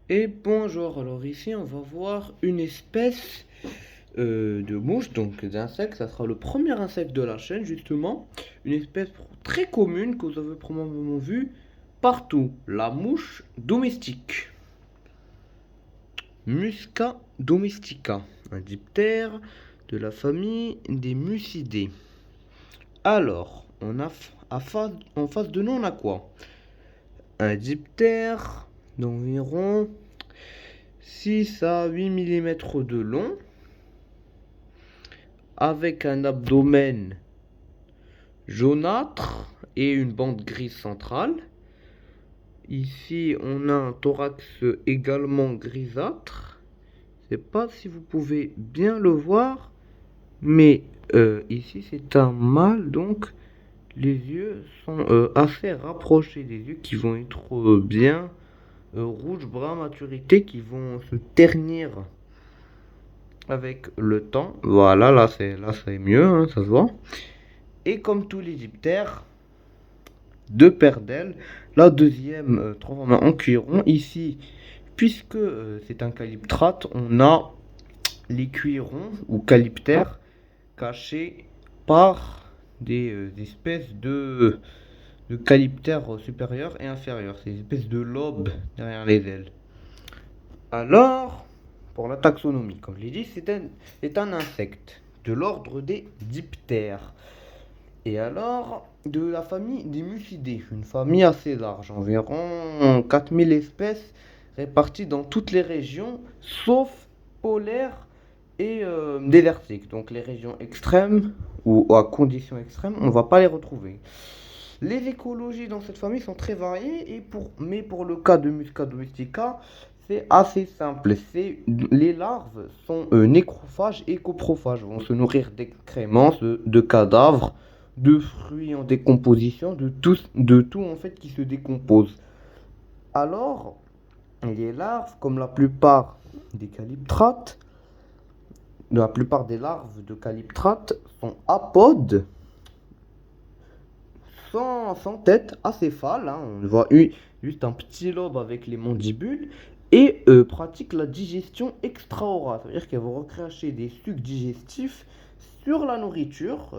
Et bonjour, alors ici on va voir une espèce de mouche, donc d'insecte, ça sera le premier insecte de la chaîne justement, une espèce très commune que vous avez probablement vue partout, la mouche domestique, Musca domestica, un diptère de la famille des Mucidés. Alors, en face de nous on a quoi? Un diptère d'environ 6 à 8 mm de long, avec un abdomen jaunâtre et une bande grise centrale. Ici, on a un thorax également grisâtre. Je ne sais pas si vous pouvez bien le voir, mais ici c'est un mâle, donc les yeux sont assez rapprochés, des yeux qui vont être bien rouge brun maturité, qui vont se ternir avec le temps. Voilà, là c'est mieux, hein, ça se voit. Et comme tous les diptères, deux paires d'ailes. La deuxième transformée en cuiron. Ici, puisque c'est un calyptrate, on a les cuirons ou calyptères cachés par des espèces de calyptères supérieurs et inférieurs. Ces espèces de lobes derrière les ailes. Alors, pour la taxonomie, comme je l'ai dit, c'est un insecte de l'ordre des diptères. Et alors, de la famille des Mucidés, une famille assez large, environ 4000 espèces réparties dans toutes les régions, sauf polaires et désertiques. Donc les régions extrêmes ou à conditions extrêmes, on ne va pas les retrouver. Les écologies dans cette famille sont très variées, mais pour le cas de Musca domestica, c'est assez simple. Les larves sont nécrophages et coprophages, vont se nourrir d'excréments, de cadavres, de fruits en décomposition, de tout en fait qui se décompose. Alors, les larves, comme la plupart des calyptrates, la plupart des larves de calyptrates sont apodes, sans tête, acéphales, hein, on voit juste un petit lobe avec les mandibules, et pratiquent la digestion extra-orale, c'est-à-dire qu'elles vont recracher des sucs digestifs sur la nourriture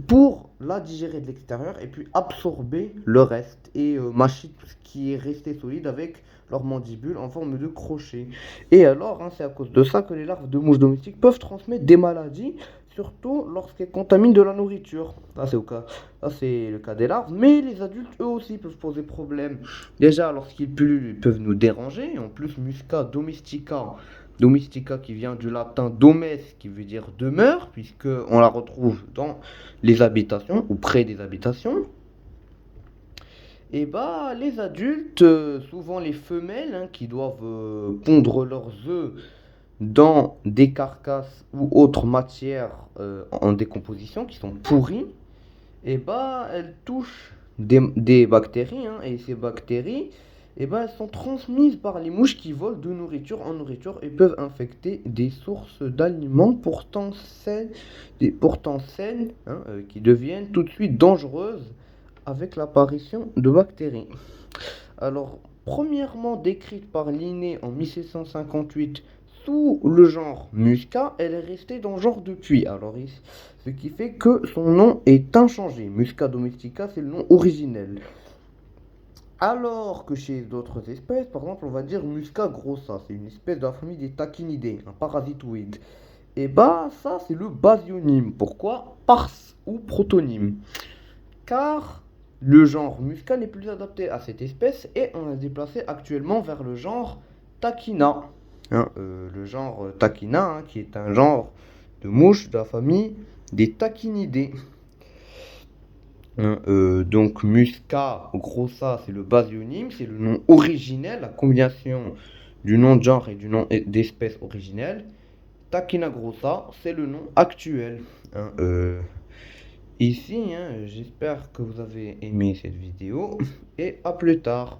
pour la digérer de l'extérieur et puis absorber le reste et mâcher tout ce qui est resté solide avec leurs mandibules en forme de crochet. Et alors, hein, c'est à cause de ça que les larves de mouches domestiques peuvent transmettre des maladies, surtout lorsqu'elles contaminent de la nourriture. Là, c'est le cas des larves, mais les adultes, eux aussi, peuvent poser problème. Déjà, lorsqu'ils pullulent, ils peuvent nous déranger. En plus, Musca domestica qui vient du latin domes, qui veut dire demeure, puisque on la retrouve dans les habitations ou près des habitations. Et bah les adultes, souvent les femelles, hein, qui doivent pondre leurs œufs dans des carcasses ou autres matières en décomposition qui sont pourries, et bah elles touchent des bactéries, hein, et ces bactéries, et bah elles sont transmises par les mouches qui volent de nourriture en nourriture et peuvent infecter des sources d'aliments pourtant saines, hein, qui deviennent tout de suite dangereuses avec l'apparition de bactéries. Alors, premièrement décrite par Linné en 1758 sous le genre Musca, elle est restée dans le genre depuis. Alors, ce qui fait que son nom est inchangé. Musca domestica, c'est le nom originel. Alors que chez d'autres espèces, par exemple, on va dire Musca grossa, c'est une espèce de la famille des tachinidés, un parasitoïde. Et bah, ça, c'est le basionyme. Pourquoi? Pars ou protonyme. Car le genre Musca n'est plus adapté à cette espèce et on l'a déplacé actuellement vers le genre Tachina. Hein, le genre Tachina, hein, qui est un genre de mouche de la famille des tachinidés. Hein, donc Musca grossa, c'est le basionyme, c'est le nom originel, la combinaison du nom de genre et du nom d'espèce originelle. Tachina grossa, c'est le nom actuel. Hein, ici, hein, j'espère que vous avez aimé cette vidéo et à plus tard.